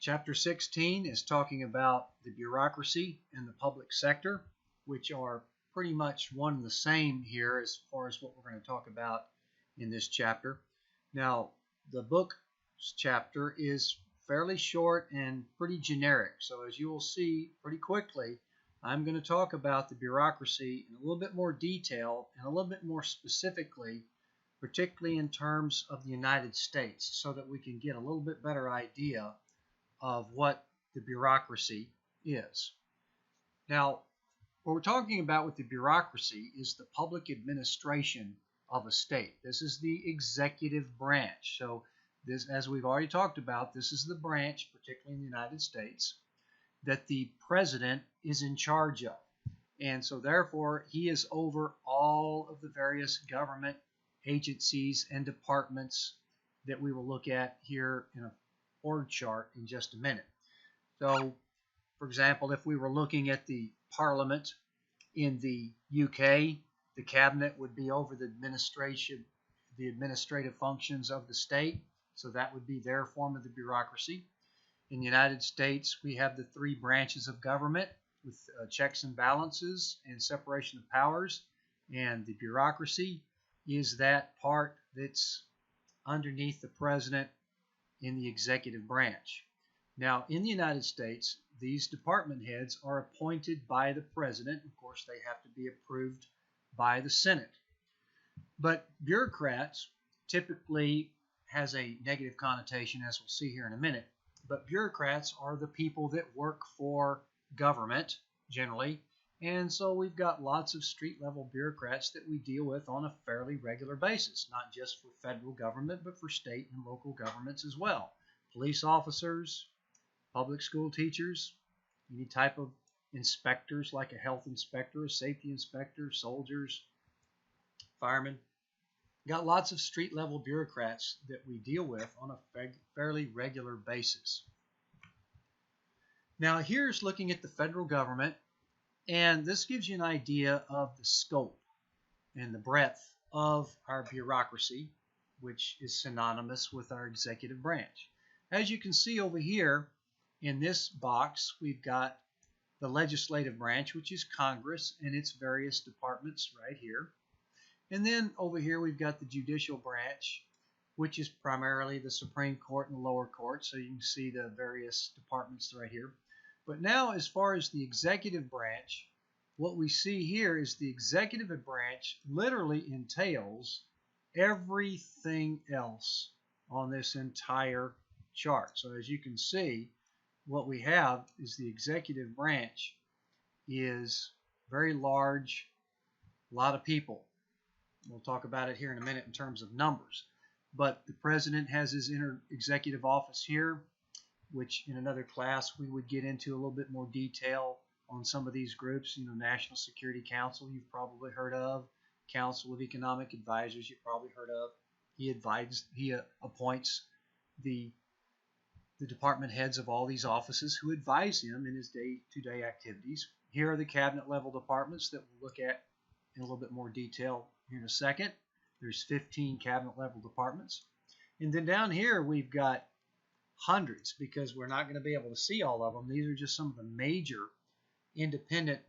Chapter 16 is talking about the bureaucracy and the public sector, which are pretty much one and the same here as far as what we're going to talk about in this chapter. Now, the book's chapter is fairly short and pretty generic, so as you will see pretty quickly, I'm going to talk about the bureaucracy in a little bit more detail and a little bit more specifically, particularly in terms of the United States, so that we can get a little bit better idea of what the bureaucracy is. Now, what we're talking about with the bureaucracy is the public administration of a state. This is the executive branch. So this, as we've already talked about, this is the branch, particularly in the United States, that the president is in charge of. And so therefore, he is over all of the various government agencies and departments that we will look at here in a org chart in just a minute. So, for example, if we were looking at the Parliament in the UK, the cabinet would be over the administrative functions of the state. So that would be their form of the bureaucracy. In the United States, we have the three branches of government with checks and balances and separation of powers. And the bureaucracy is that part that's underneath the president in the executive branch. Now, in the United States, these department heads are appointed by the president. Of course, they have to be approved by the Senate. But bureaucrats typically has a negative connotation, as we'll see here in a minute. But bureaucrats are the people that work for government, generally. And so we've got lots of street-level bureaucrats that we deal with on a fairly regular basis, not just for federal government, but for state and local governments as well. Police officers, public school teachers, any type of inspectors like a health inspector, a safety inspector, soldiers, firemen. Got lots of street-level bureaucrats that we deal with on a fairly regular basis. Now here's looking at the federal government. And this gives you an idea of the scope and the breadth of our bureaucracy, which is synonymous with our executive branch. As you can see over here in this box, we've got the legislative branch, which is Congress and its various departments right here. And then over here we've got the judicial branch, which is primarily the Supreme Court and the lower court. So you can see the various departments right here. But now, as far as the executive branch, what we see here is the executive branch literally entails everything else on this entire chart. So as you can see, what we have is the executive branch is very large, a lot of people. We'll talk about it here in a minute in terms of numbers. But the president has his inner executive office here, which in another class we would get into a little bit more detail on some of these groups. You know, National Security Council you've probably heard of, Council of Economic Advisors you've probably heard of. He appoints the department heads of all these offices who advise him in his day-to-day activities. Here are the cabinet level departments that we'll look at in a little bit more detail here in a second. There's 15 cabinet level departments. And then down here we've got hundreds, because we're not going to be able to see all of them. These are just some of the major independent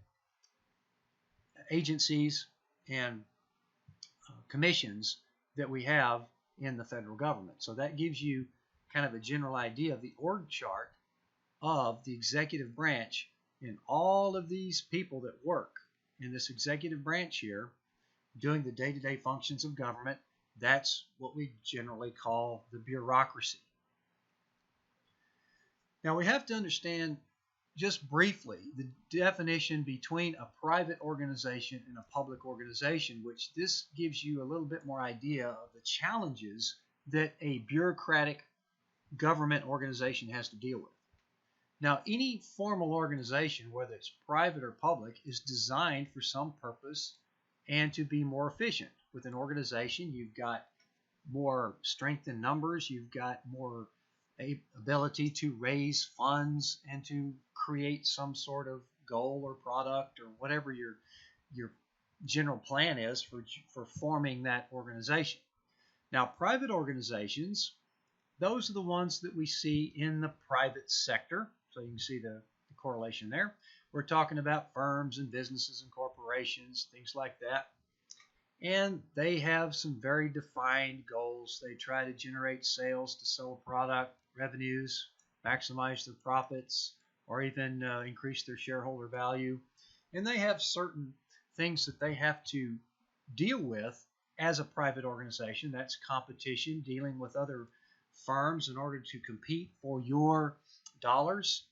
agencies and commissions that we have in the federal government. So that gives you kind of a general idea of the org chart of the executive branch and all of these people that work in this executive branch here doing the day-to-day functions of government. That's what we generally call the bureaucracy. Now we have to understand just briefly the definition between a private organization and a public organization, which this gives you a little bit more idea of the challenges that a bureaucratic government organization has to deal with. Now, any formal organization, whether it's private or public, is designed for some purpose and to be more efficient. With an organization, you've got more strength in numbers, you've got more ability to raise funds and to create some sort of goal or product or whatever your general plan is for forming that organization. Now, private organizations, those are the ones that we see in the private sector. So you can see the correlation there. We're talking about firms and businesses and corporations, things like that. And they have some very defined goals. They try to generate sales to sell a product, revenues, maximize their profits, or even increase their shareholder value. And they have certain things that they have to deal with as a private organization. That's competition, dealing with other firms in order to compete for your dollars,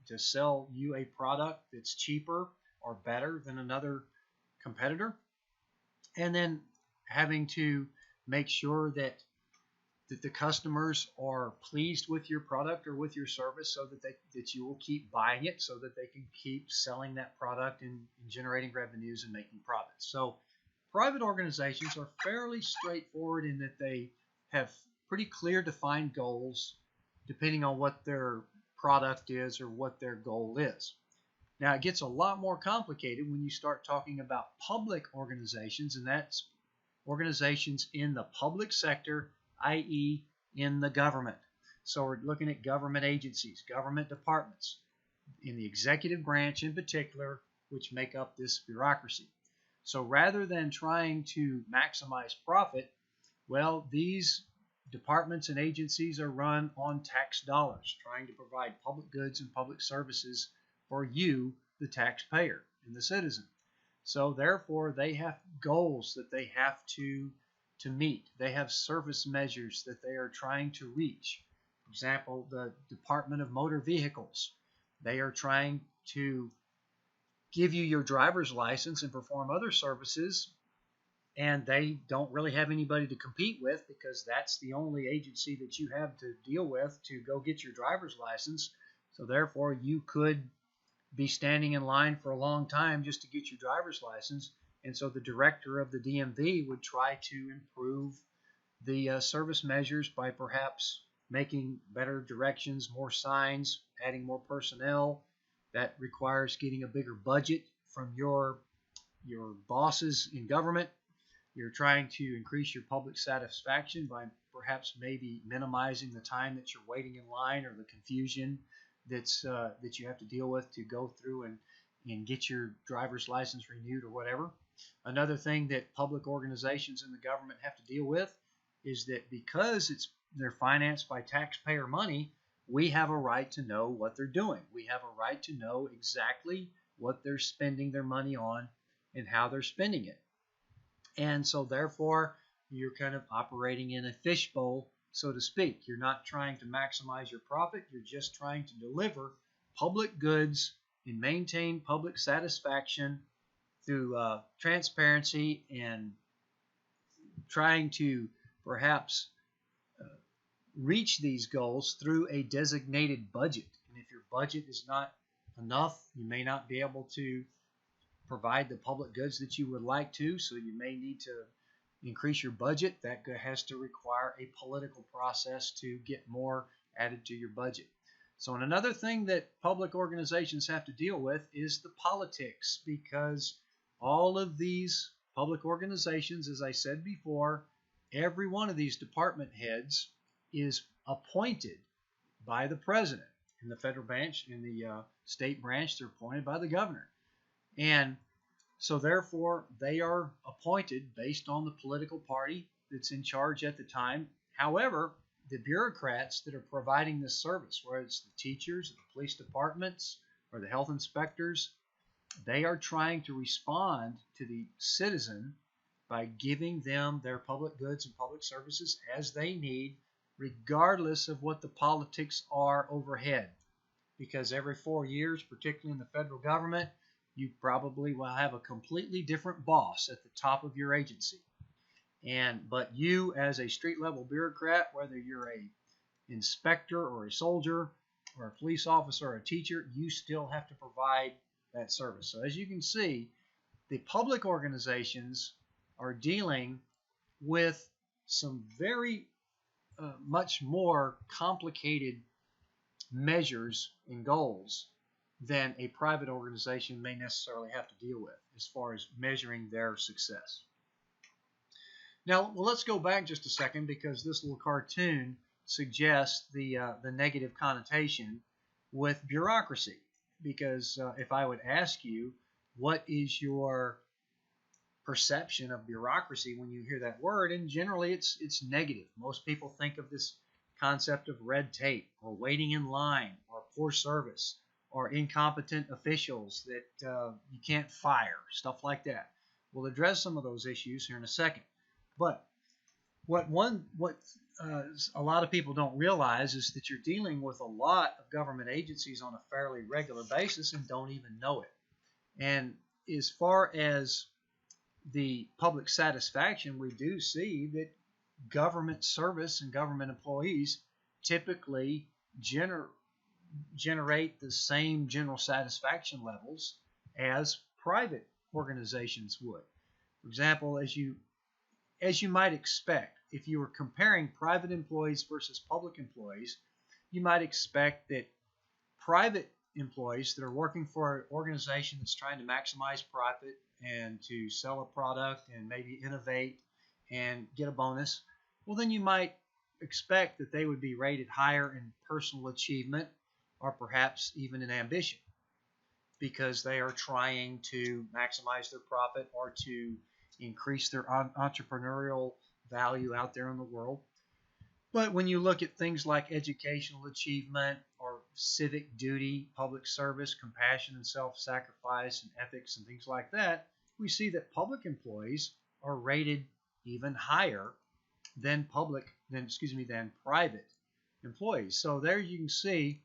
to sell you a product that's cheaper or better than another competitor. And then having to make sure that the customers are pleased with your product or with your service, so that you will keep buying it, so that they can keep selling that product and generating revenues and making profits. So private organizations are fairly straightforward in that they have pretty clear defined goals depending on what their product is or what their goal is. Now, it gets a lot more complicated when you start talking about public organizations, and that's organizations in the public sector, i.e. in the government. So we're looking at government agencies, government departments, in the executive branch in particular, which make up this bureaucracy. So rather than trying to maximize profit, well, these departments and agencies are run on tax dollars, trying to provide public goods and public services for you, the taxpayer and the citizen. So therefore, they have goals that they have to meet. They have service measures that they are trying to reach. For example, the Department of Motor Vehicles, they are trying to give you your driver's license and perform other services, and they don't really have anybody to compete with, because that's the only agency that you have to deal with to go get your driver's license. So therefore, you could be standing in line for a long time just to get your driver's license. And so the director of the DMV would try to improve the service measures by perhaps making better directions, more signs, adding more personnel. That requires getting a bigger budget from your bosses in government. You're trying to increase your public satisfaction by perhaps maybe minimizing the time that you're waiting in line, or the confusion that you have to deal with to go through and get your driver's license renewed or whatever. Another thing that public organizations in the government have to deal with is that because they're financed by taxpayer money, we have a right to know what they're doing. We have a right to know exactly what they're spending their money on and how they're spending it. And so therefore, you're kind of operating in a fishbowl, so to speak. You're not trying to maximize your profit. You're just trying to deliver public goods and maintain public satisfaction through transparency, and trying to perhaps reach these goals through a designated budget. And if your budget is not enough, you may not be able to provide the public goods that you would like to, so you may need to increase your budget. That has to require a political process to get more added to your budget. So another thing that public organizations have to deal with is the politics, because all of these public organizations, as I said before, every one of these department heads is appointed by the president. In the federal branch, in the state branch, they're appointed by the governor. And so therefore, they are appointed based on the political party that's in charge at the time. However, the bureaucrats that are providing this service, whether it's the teachers, the police departments, or the health inspectors, they are trying to respond to the citizen by giving them their public goods and public services as they need, regardless of what the politics are overhead. Because every 4 years, particularly in the federal government, you probably will have a completely different boss at the top of your agency. But you, as a street level bureaucrat, whether you're a inspector or a soldier or a police officer or a teacher, you still have to provide that service. So as you can see, the public organizations are dealing with some very much more complicated measures and goals than a private organization may necessarily have to deal with as far as measuring their success. Now, let's go back just a second, because this little cartoon suggest the negative connotation with bureaucracy. Because if I would ask you, what is your perception of bureaucracy when you hear that word? And generally it's negative. Most people think of this concept of red tape or waiting in line or poor service or incompetent officials that you can't fire, stuff like that. We'll address some of those issues here in a second. But what a lot of people don't realize is that you're dealing with a lot of government agencies on a fairly regular basis and don't even know it. And as far as the public satisfaction, we do see that government service and government employees typically generate the same general satisfaction levels as private organizations would. For example, as you might expect, if you were comparing private employees versus public employees, you might expect that private employees that are working for an organization that's trying to maximize profit and to sell a product and maybe innovate and get a bonus, well, then you might expect that they would be rated higher in personal achievement or perhaps even in ambition, because they are trying to maximize their profit or to increase their entrepreneurial value out there in the world. But when you look at things like educational achievement or civic duty, public service, compassion and self-sacrifice and ethics and things like that, we see that public employees are rated even higher than private employees. So there you can see,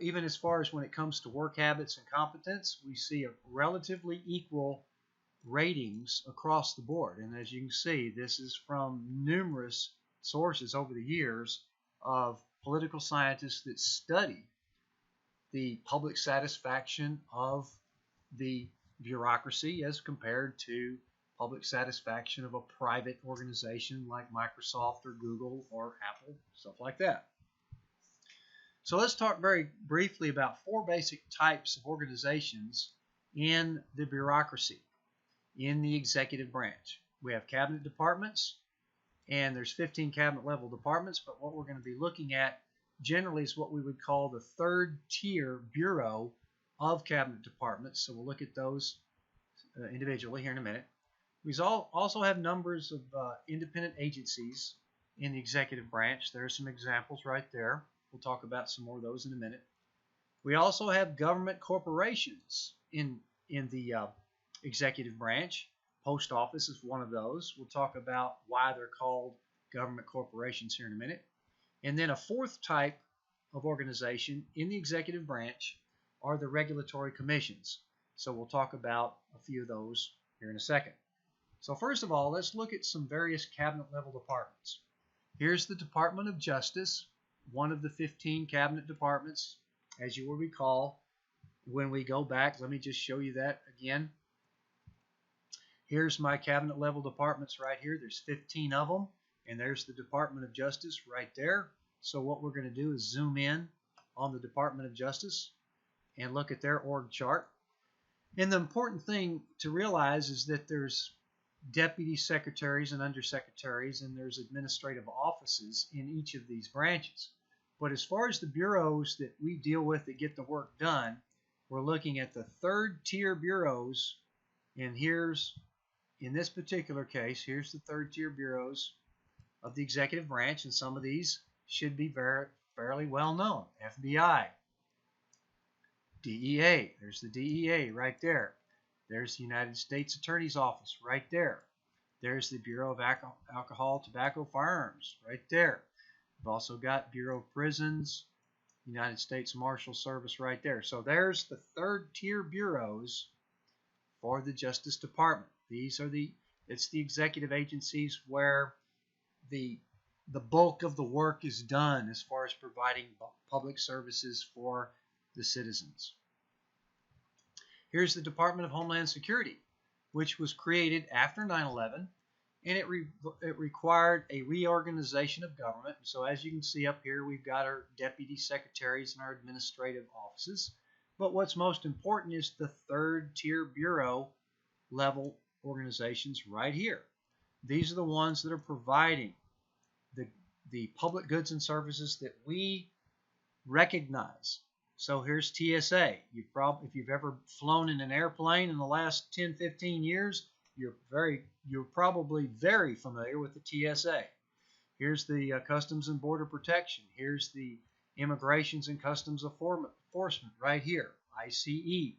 even as far as when it comes to work habits and competence, we see a relatively equal ratings across the board. And as you can see, this is from numerous sources over the years of political scientists that study the public satisfaction of the bureaucracy as compared to public satisfaction of a private organization like Microsoft or Google or Apple, stuff like that. So let's talk very briefly about four basic types of organizations in the bureaucracy, in the executive branch. We have cabinet departments, and there's 15 cabinet level departments, but what we're going to be looking at generally is what we would call the third tier bureau of cabinet departments. So we'll look at those individually here in a minute. We also have numbers of independent agencies in the executive branch. There are some examples right there. We'll talk about some more of those in a minute. We also have government corporations in the executive branch. Post office is one of those. We'll talk about why they're called government corporations here in a minute. And then a fourth type of organization in the executive branch are the regulatory commissions. So we'll talk about a few of those here in a second. So first of all, let's look at some various cabinet level departments. Here's the Department of Justice, one of the 15 cabinet departments. As you will recall, when we go back, let me just show you that again. Here's my cabinet level departments right here. There's 15 of them, and there's the Department of Justice right there. So what we're going to do is zoom in on the Department of Justice and look at their org chart. And the important thing to realize is that there's deputy secretaries and undersecretaries, and there's administrative offices in each of these branches. But as far as the bureaus that we deal with that get the work done, we're looking at the third tier bureaus, and in this particular case, here's the third tier bureaus of the executive branch, and some of these should be fairly well known. FBI, DEA, there's the DEA right there. There's the United States Attorney's Office right there. There's the Bureau of Alcohol, Tobacco, Firearms right there. We've also got Bureau of Prisons, United States Marshal Service right there. So there's the third tier bureaus for the Justice Department. It's the executive agencies where the bulk of the work is done as far as providing public services for the citizens. Here's the Department of Homeland Security, which was created after 9/11, and it required a reorganization of government. So as you can see up here, we've got our deputy secretaries and our administrative offices. But what's most important is the third tier bureau level organizations right here. These are the ones that are providing the public goods and services that we recognize. So here's TSA. If you've ever flown in an airplane in the last 10, 15 years, you're probably very familiar with the TSA. Here's the Customs and Border Protection. Here's the Immigrations and Customs Enforcement right here, ICE.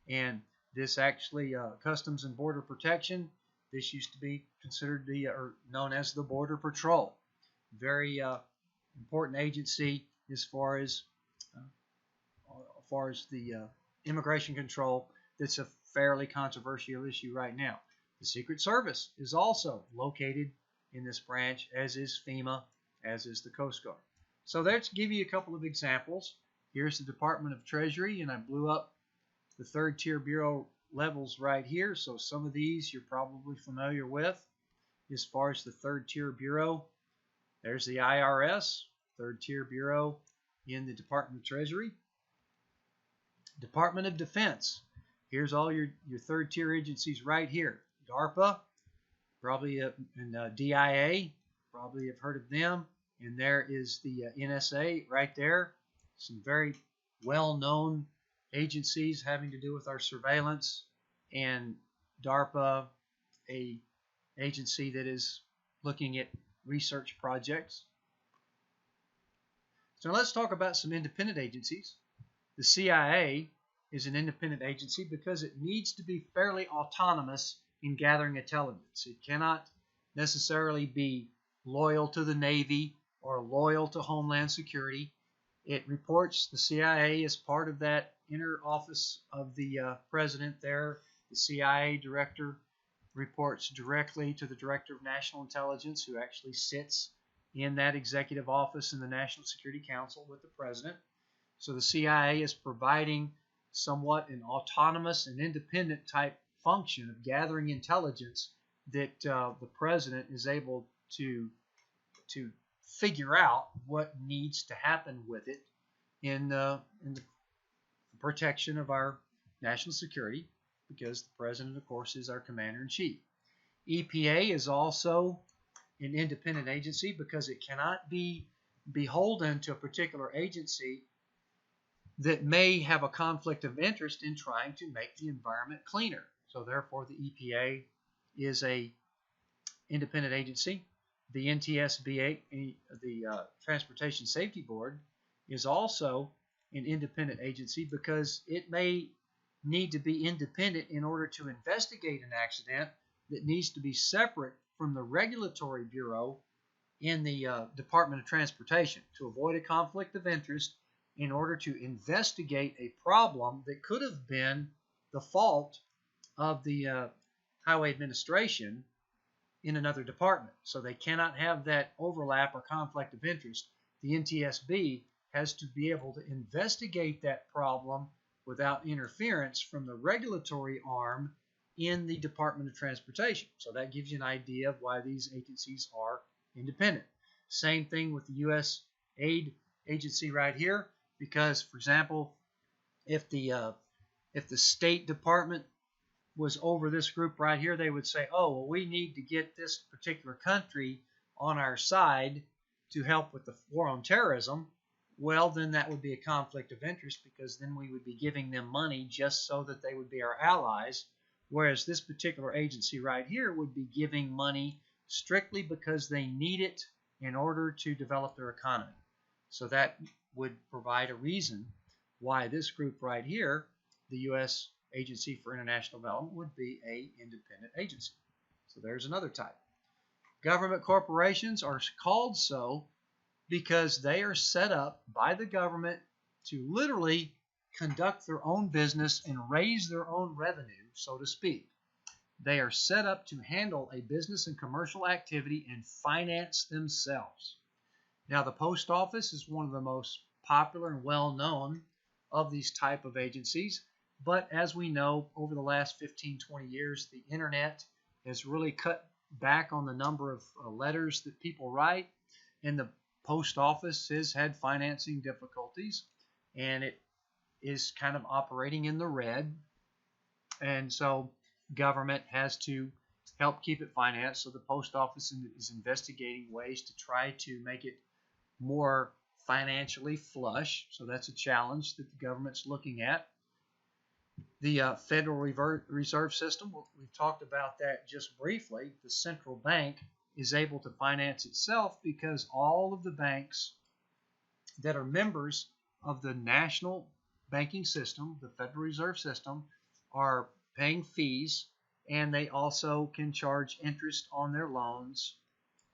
And this actually, Customs and Border Protection, this used to be considered or known as the Border Patrol. Very important agency as far as the immigration control. That's a fairly controversial issue right now. The Secret Service is also located in this branch, as is FEMA, as is the Coast Guard. So let's give you a couple of examples. Here's the Department of Treasury, and I blew up the third tier bureau levels right here. So some of these you're probably familiar with. As far as the third tier bureau, there's the IRS, third tier bureau in the Department of Treasury. Department of Defense. Here's all your third tier agencies right here. DARPA, probably, and DIA, probably have heard of them. And there is the NSA right there. Some very well-known agencies having to do with our surveillance. And DARPA, a agency that is looking at research projects. So let's talk about some independent agencies. The CIA is an independent agency because it needs to be fairly autonomous in gathering intelligence. It cannot necessarily be loyal to the Navy or loyal to Homeland Security. It reports, the CIA is part of that inner office of the president there. The CIA director reports directly to the Director of National Intelligence, who actually sits in that executive office in the National Security Council with the president. So the CIA is providing somewhat an autonomous and independent type function of gathering intelligence that the president is able to figure out what needs to happen with it in the protection of our national security, because the president, of course, is our commander-in-chief. EPA is also an independent agency because it cannot be beholden to a particular agency that may have a conflict of interest in trying to make the environment cleaner. So therefore, the EPA is a independent agency. The NTSB, the Transportation Safety Board, is also an independent agency because it may need to be independent in order to investigate an accident that needs to be separate from the regulatory bureau in the Department of Transportation to avoid a conflict of interest in order to investigate a problem that could have been the fault of the Highway Administration in another department. So they cannot have that overlap or conflict of interest. The NTSB has to be able to investigate that problem without interference from the regulatory arm in the Department of Transportation. So that gives you an idea of why these agencies are independent. Same thing with the U.S. Aid Agency right here, because, for example, if the State Department was over this group right here, they would say, oh, well, we need to get this particular country on our side to help with the war on terrorism. Well, then that would be a conflict of interest, because then we would be giving them money just so that they would be our allies, whereas this particular agency right here would be giving money strictly because they need it in order to develop their economy. So that would provide a reason why this group right here, the U.S. Agency for International Development, would be an independent agency. So there's another type. Government corporations are called so because they are set up by the government to literally conduct their own business and raise their own revenue, so to speak. They are set up to handle a business and commercial activity and finance themselves. Now, the post office is one of the most popular and well-known of these type of agencies. But as we know, over the last 15, 20 years, the internet has really cut back on the number of letters that people write. And the post office has had financing difficulties, and it is kind of operating in the red. And so government has to help keep it financed. So the post office is investigating ways to try to make it more financially flush. So that's a challenge that the government's looking at. The Federal Reserve System, we've talked about that just briefly. The central bank is able to finance itself because all of the banks that are members of the national banking system, the Federal Reserve System, are paying fees, and they also can charge interest on their loans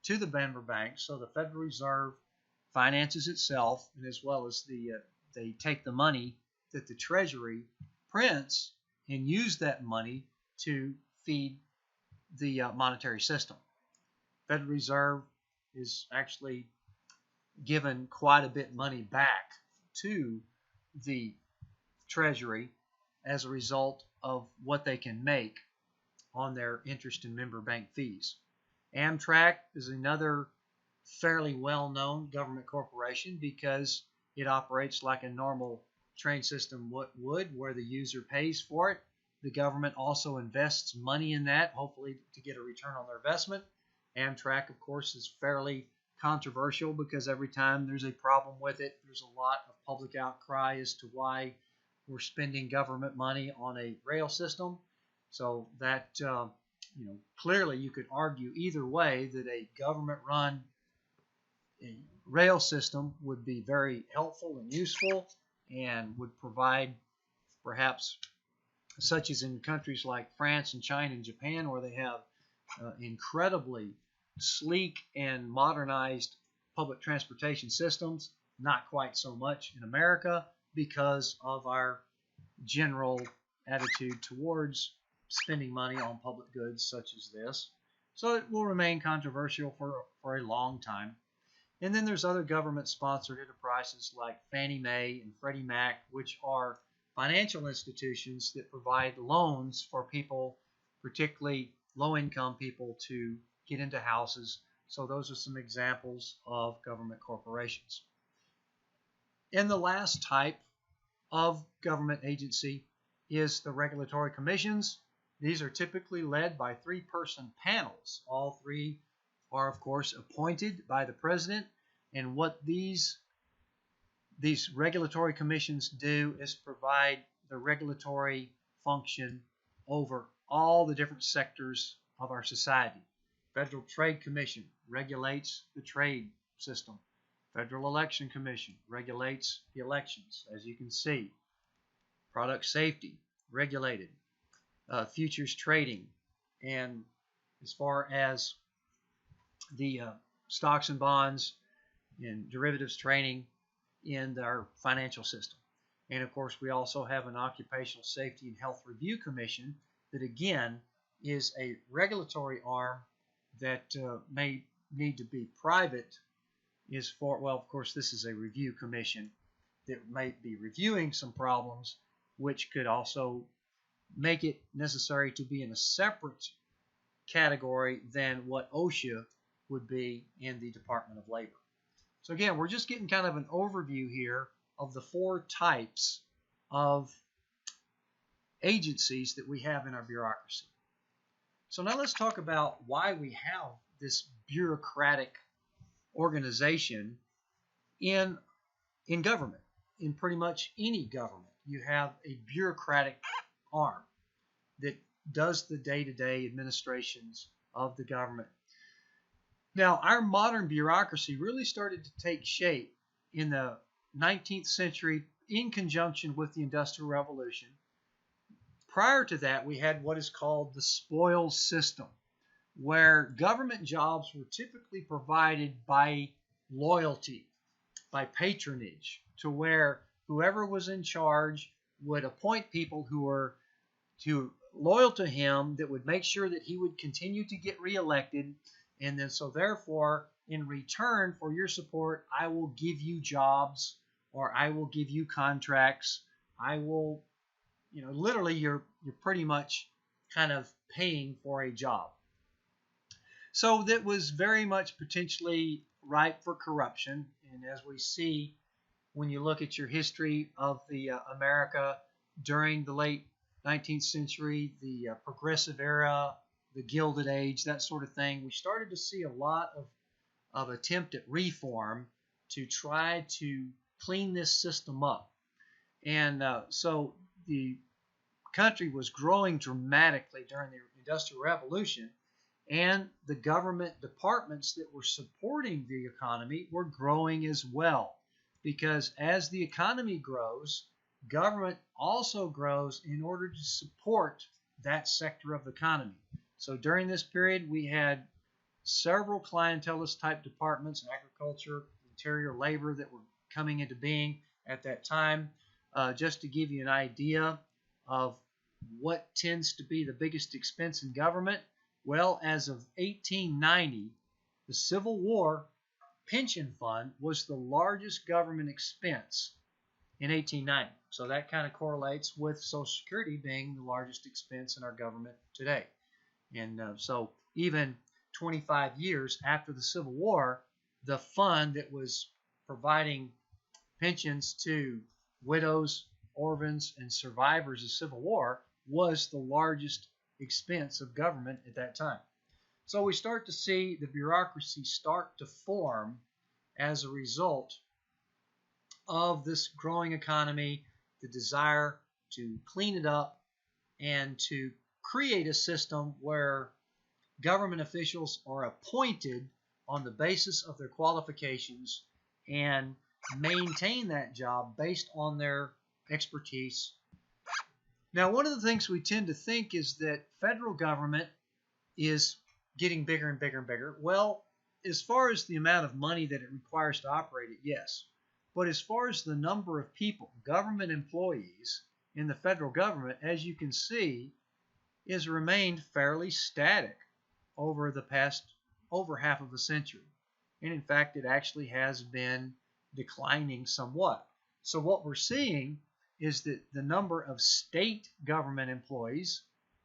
to the member banks. So the Federal Reserve finances itself, and as well as they take the money that the Treasury prints and use that money to feed the monetary system. Federal Reserve is actually given quite a bit of money back to the Treasury as a result of what they can make on their interest and member bank fees. Amtrak is another fairly well-known government corporation because it operates like a normal train system would, where the user pays for it. The government also invests money in that, hopefully to get a return on their investment. Amtrak, of course, is fairly controversial because every time there's a problem with it, there's a lot of public outcry as to why we're spending government money on a rail system. So that, clearly you could argue either way that a government-run rail system would be very helpful and useful and would provide, perhaps, such as in countries like France and China and Japan, where they have incredibly sleek and modernized public transportation systems. Not quite so much in America because of our general attitude towards spending money on public goods such as this. So it will remain controversial for a long time. And then there's other government-sponsored enterprises like Fannie Mae and Freddie Mac, which are financial institutions that provide loans for people, particularly low-income people, to get into houses. So those are some examples of government corporations. And the last type of government agency is the regulatory commissions. These are typically led by three-person panels. All three are, of course, appointed by the president. And what these regulatory commissions do is provide the regulatory function over all the different sectors of our society. Federal Trade Commission regulates the trade system. Federal Election Commission regulates the elections, as you can see. Product safety, regulated. Futures trading, and as far as the stocks and bonds and derivatives trading in our financial system. And of course, we also have an Occupational Safety and Health Review Commission that, again, is a regulatory arm that may need to be private. Of course, this is a review commission that may be reviewing some problems, which could also make it necessary to be in a separate category than what OSHA would be in the Department of Labor. So again, we're just getting kind of an overview here of the four types of agencies that we have in our bureaucracy. So now let's talk about why we have this bureaucratic organization in government. In pretty much any government, you have a bureaucratic arm that does the day-to-day administrations of the government. Now, our modern bureaucracy really started to take shape in the 19th century in conjunction with the Industrial Revolution. Prior to that, we had what is called the spoils system, where government jobs were typically provided by loyalty, by patronage, to where whoever was in charge would appoint people who were loyal to him, that would make sure that he would continue to get reelected. And then, so therefore, in return for your support, I will give you jobs, or I will give you contracts. I will, literally, you're pretty much kind of paying for a job. So that was very much potentially ripe for corruption. And as we see, when you look at your history of the America during the late 19th century, the progressive era, the Gilded Age, that sort of thing, we started to see a lot of attempt at reform to try to clean this system up. And so the country was growing dramatically during the Industrial Revolution, and the government departments that were supporting the economy were growing as well. Because as the economy grows, government also grows in order to support that sector of the economy. So during this period, we had several clientelist type departments, agriculture, interior, labor, that were coming into being at that time. Just to give you an idea of what tends to be the biggest expense in government, well, as of 1890, the Civil War pension fund was the largest government expense in 1890. So that kind of correlates with Social Security being the largest expense in our government today. And so even 25 years after the Civil War, the fund that was providing pensions to widows, orphans, and survivors of Civil War was the largest expense of government at that time. So we start to see the bureaucracy start to form as a result of this growing economy, the desire to clean it up and to create a system where government officials are appointed on the basis of their qualifications and maintain that job based on their expertise. Now, one of the things we tend to think is that federal government is getting bigger and bigger and bigger. Well, as far as the amount of money that it requires to operate it, yes. But as far as the number of people, government employees in the federal government, as you can see, has remained fairly static over the past over half of a century. And in fact, it actually has been declining somewhat. So what we're seeing is that the number of state government employees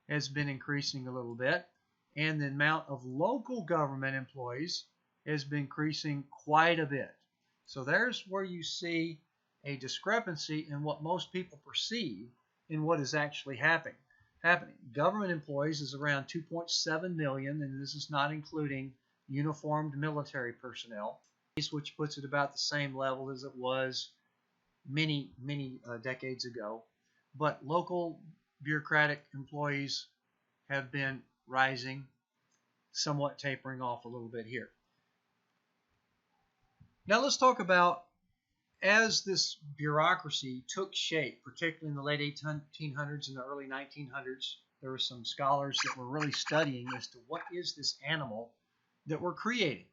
has been increasing a little bit, and the amount of local government employees has been increasing quite a bit. So there's where you see a discrepancy in what most people perceive in what is actually happening. Government employees is around 2.7 million, and this is not including uniformed military personnel, which puts it about the same level as it was many decades ago. But local bureaucratic employees have been rising, somewhat tapering off a little bit here. Now let's talk about, as this bureaucracy took shape, particularly in the late 1800s and the early 1900s, there were some scholars that were really studying as to what is this animal that we're creating.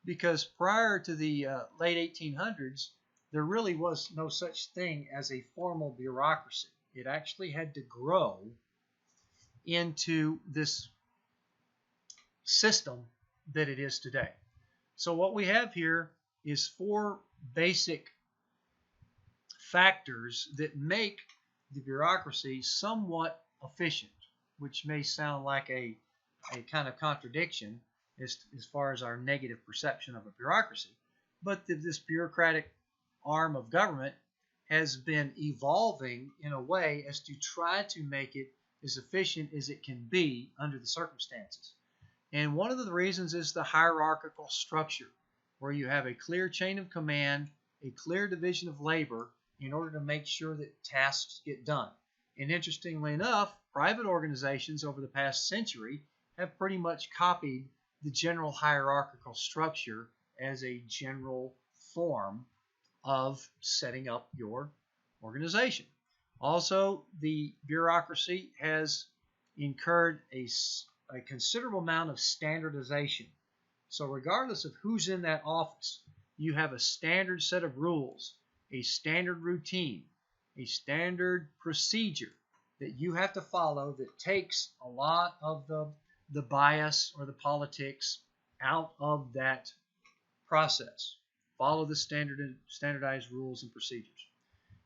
Because prior to the late 1800s, there really was no such thing as a formal bureaucracy. It actually had to grow into this system that it is today. So what we have here is four basic factors that make the bureaucracy somewhat efficient, which may sound like a kind of contradiction as far as our negative perception of a bureaucracy. But this bureaucratic arm of government has been evolving in a way as to try to make it as efficient as it can be under the circumstances. And one of the reasons is the hierarchical structure, where you have a clear chain of command, a clear division of labor in order to make sure that tasks get done. And interestingly enough, private organizations over the past century have pretty much copied the general hierarchical structure as a general form of setting up your organization. Also, the bureaucracy has incurred a considerable amount of standardization. So regardless of who's in that office, you have a standard set of rules, a standard routine, a standard procedure that you have to follow that takes a lot of the bias or the politics out of that process. Follow the standardized rules and procedures.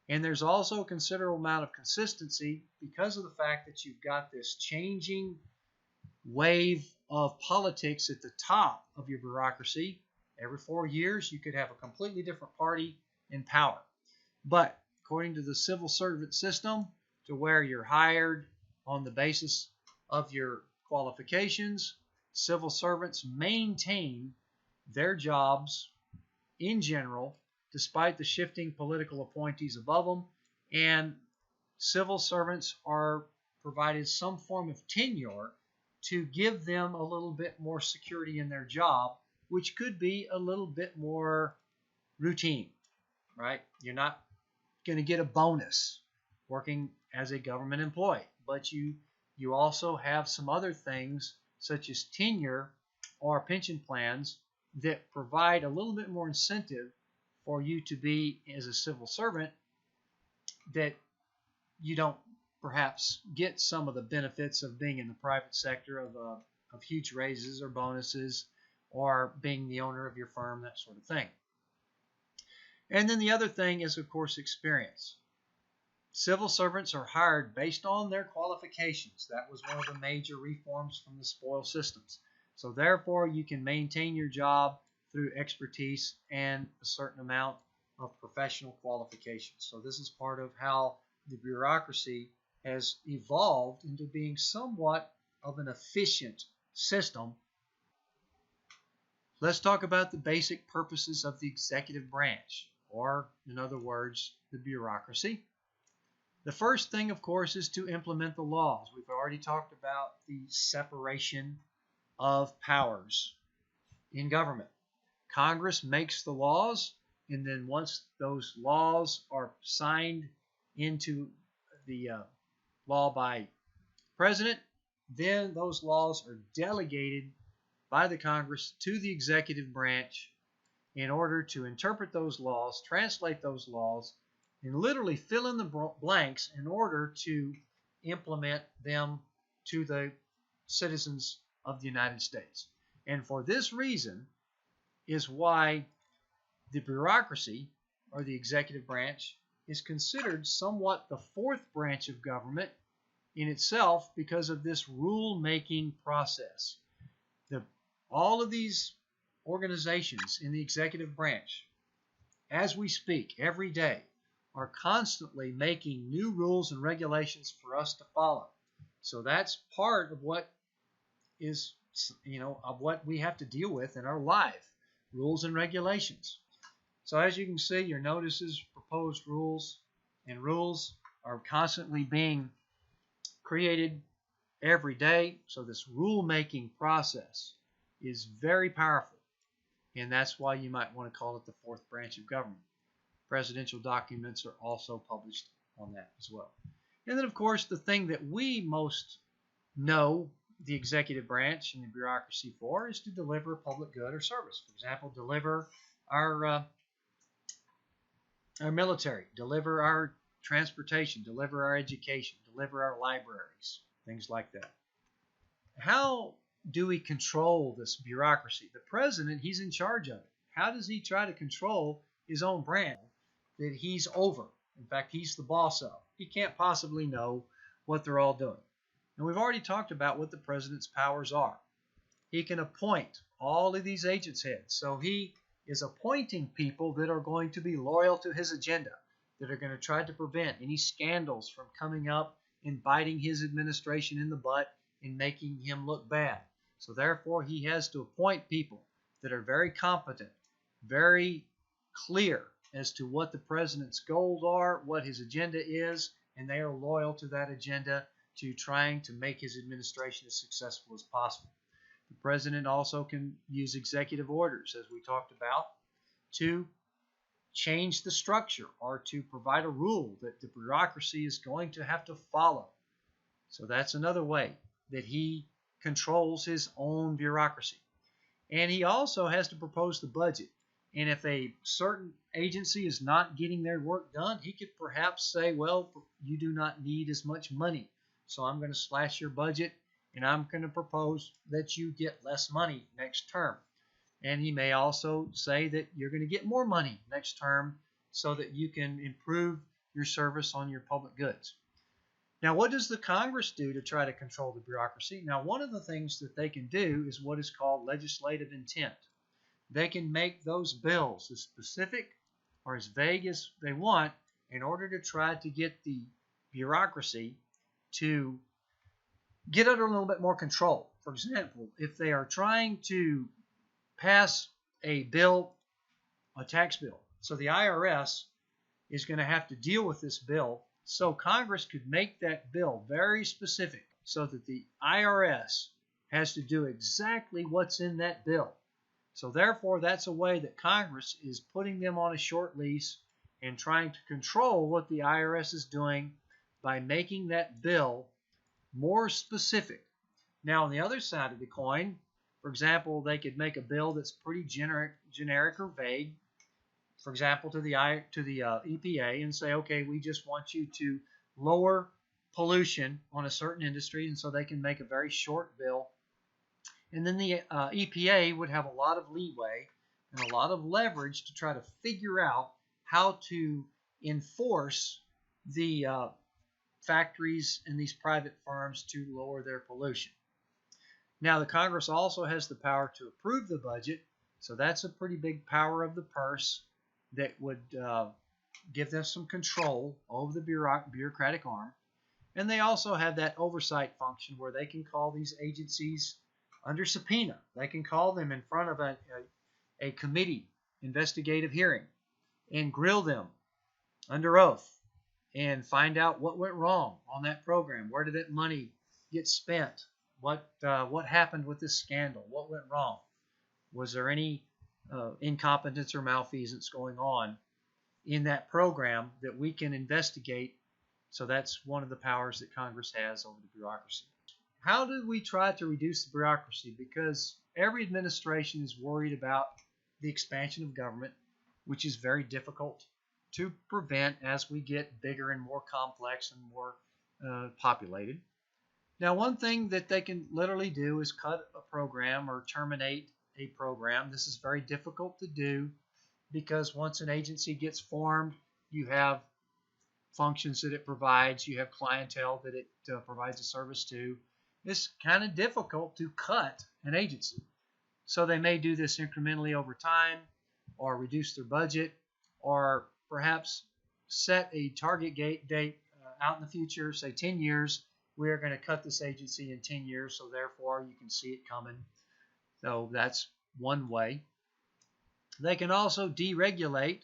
And there's also a considerable amount of consistency because of the fact that you've got this changing wave of politics at the top of your bureaucracy. Every 4 years, you could have a completely different party in power. But according to the civil servant system, to where you're hired on the basis of your qualifications, civil servants maintain their jobs in general, despite the shifting political appointees above them, and civil servants are provided some form of tenure to give them a little bit more security in their job, which could be a little bit more routine, right? You're not going to get a bonus working as a government employee, but you also have some other things such as tenure or pension plans that provide a little bit more incentive for you to be as a civil servant, that you don't perhaps get some of the benefits of being in the private sector of huge raises or bonuses or being the owner of your firm, that sort of thing. And then the other thing is, of course, experience. Civil servants are hired based on their qualifications. That was one of the major reforms from the spoil systems. So therefore, you can maintain your job through expertise and a certain amount of professional qualifications. So this is part of how the bureaucracy has evolved into being somewhat of an efficient system. Let's talk about the basic purposes of the executive branch, or in other words, the bureaucracy. The first thing, of course, is to implement the laws. We've already talked about the separation of powers in government. Congress makes the laws, and then once those laws are signed into the law by president, then those laws are delegated by the Congress to the executive branch in order to interpret those laws, translate those laws, and literally fill in the blanks in order to implement them to the citizens of the United States. And for this reason is why the bureaucracy, or the executive branch, is considered somewhat the fourth branch of government in itself because of this rule-making process. All of these organizations in the executive branch, as we speak every day, are constantly making new rules and regulations for us to follow. So that's part of what is, of what we have to deal with in our life, rules and regulations. So as you can see, your notices, proposed rules, and rules are constantly being created every day. So this rule-making process is very powerful, and that's why you might want to call it the fourth branch of government. Presidential documents are also published on that as well. And then, of course, the thing that we most know the executive branch and the bureaucracy for is to deliver public good or service. For example, deliver our military, deliver our transportation, deliver our education, deliver our libraries, things like that. How do we control this bureaucracy? The president, he's in charge of it. How does he try to control his own branch that he's over? In fact, he's the boss of. He can't possibly know what they're all doing. And we've already talked about what the president's powers are. He can appoint all of these agents heads. So he is appointing people that are going to be loyal to his agenda, that are going to try to prevent any scandals from coming up and biting his administration in the butt and making him look bad. So therefore, he has to appoint people that are very competent, very clear as to what the president's goals are, what his agenda is, and they are loyal to that agenda, to trying to make his administration as successful as possible. The president also can use executive orders, as we talked about, to change the structure or to provide a rule that the bureaucracy is going to have to follow. So that's another way that he controls his own bureaucracy. And he also has to propose the budget. And if a certain agency is not getting their work done, he could perhaps say, well, you do not need as much money, so I'm going to slash your budget, and I'm going to propose that you get less money next term. And he may also say that you're going to get more money next term so that you can improve your service on your public goods. Now, what does the Congress do to try to control the bureaucracy? Now, one of the things that they can do is what is called legislative intent. They can make those bills as specific or as vague as they want in order to try to get the bureaucracy to get under a little bit more control. For example, if they are trying to pass a bill, a tax bill, so the IRS is going to have to deal with this bill, so Congress could make that bill very specific so that the IRS has to do exactly what's in that bill. So therefore, that's a way that Congress is putting them on a short leash and trying to control what the IRS is doing by making that bill more specific. Now, on the other side of the coin, for example, they could make a bill that's pretty generic or vague, for example, to the EPA, and say, okay, we just want you to lower pollution on a certain industry, and so they can make a very short bill. And then the EPA would have a lot of leeway and a lot of leverage to try to figure out how to enforce the factories and these private farms to lower their pollution. Now, the Congress also has the power to approve the budget, so that's a pretty big power of the purse that would give them some control over the bureaucratic arm. And they also have that oversight function where they can call these agencies under subpoena. They can call them in front of a committee investigative hearing and grill them under oath and find out what went wrong on that program. Where did that money get spent? What happened with this scandal? What went wrong? Was there any incompetence or malfeasance going on in that program that we can investigate? So that's one of the powers that Congress has over the bureaucracy. How do we try to reduce the bureaucracy? Because every administration is worried about the expansion of government, which is very difficult to prevent as we get bigger and more complex and more populated. Now, one thing that they can literally do is cut a program or terminate a program. This is very difficult to do because once an agency gets formed, you have functions that it provides, you have clientele that it provides a service to. It's kind of difficult to cut an agency. So they may do this incrementally over time or reduce their budget or perhaps set a target date out in the future, say 10 years. We're going to cut this agency in 10 years, so therefore you can see it coming. So that's one way. They can also deregulate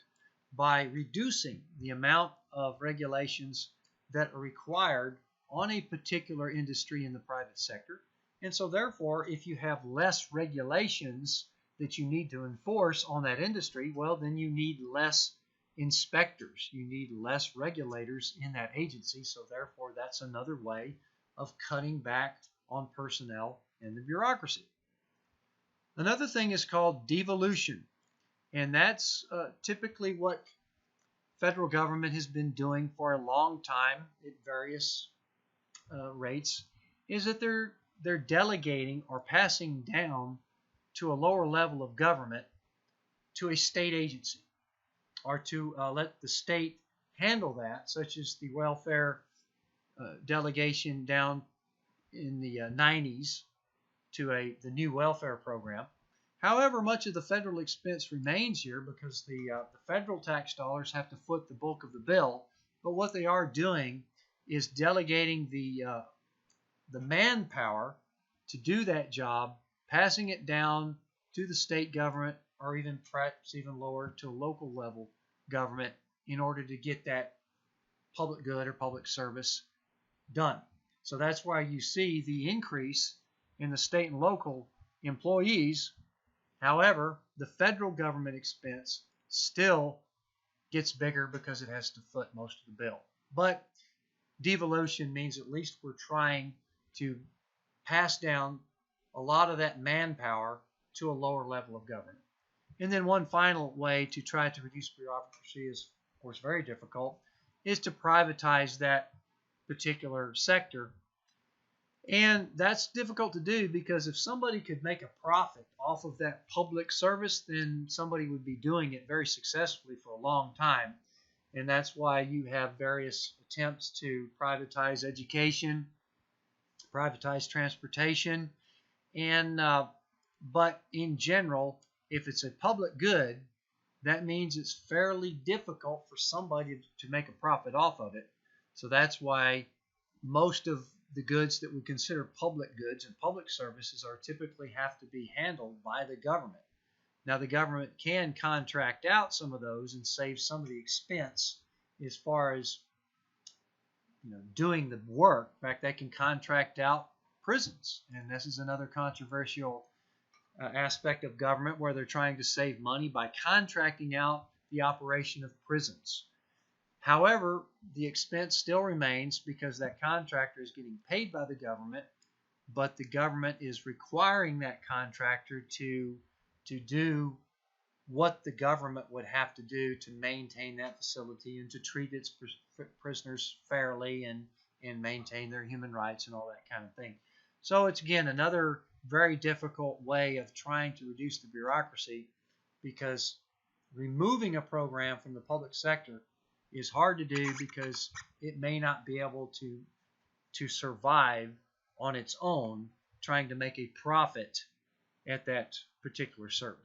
by reducing the amount of regulations that are required on a particular industry in the private sector. And so therefore, if you have less regulations that you need to enforce on that industry, well, then you need less inspectors. You need less regulators in that agency. So therefore, that's another way of cutting back on personnel and the bureaucracy. Another thing is called devolution. And that's typically what federal government has been doing for a long time at various rates, is that they're delegating or passing down to a lower level of government to a state agency, or to let the state handle that, such as the welfare delegation down in the 90s to the new welfare program. However, much of the federal expense remains here because the federal tax dollars have to foot the bulk of the bill. But what they are doing is delegating the manpower to do that job, passing it down to the state government, or even perhaps even lower to local level government, in order to get that public good or public service done. So that's why you see the increase in the state and local employees. However, the federal government expense still gets bigger because it has to foot most of the bill. But devolution means at least we're trying to pass down a lot of that manpower to a lower level of government. And then one final way to try to reduce bureaucracy is, of course, very difficult, is to privatize that particular sector. And that's difficult to do because if somebody could make a profit off of that public service, then somebody would be doing it very successfully for a long time. And that's why you have various attempts to privatize education, privatize transportation, and but in general, if it's a public good, that means it's fairly difficult for somebody to make a profit off of it. So that's why most of the goods that we consider public goods and public services are typically have to be handled by the government. Now, the government can contract out some of those and save some of the expense as far as doing the work. In fact, they can contract out prisons, and this is another controversial aspect of government where they're trying to save money by contracting out the operation of prisons. However, the expense still remains because that contractor is getting paid by the government, but the government is requiring that contractor to do what the government would have to do to maintain that facility and to treat its prisoners fairly and maintain their human rights and all that kind of thing. So it's, again, another very difficult way of trying to reduce the bureaucracy, because removing a program from the public sector is hard to do because it may not be able to survive on its own trying to make a profit at that particular service.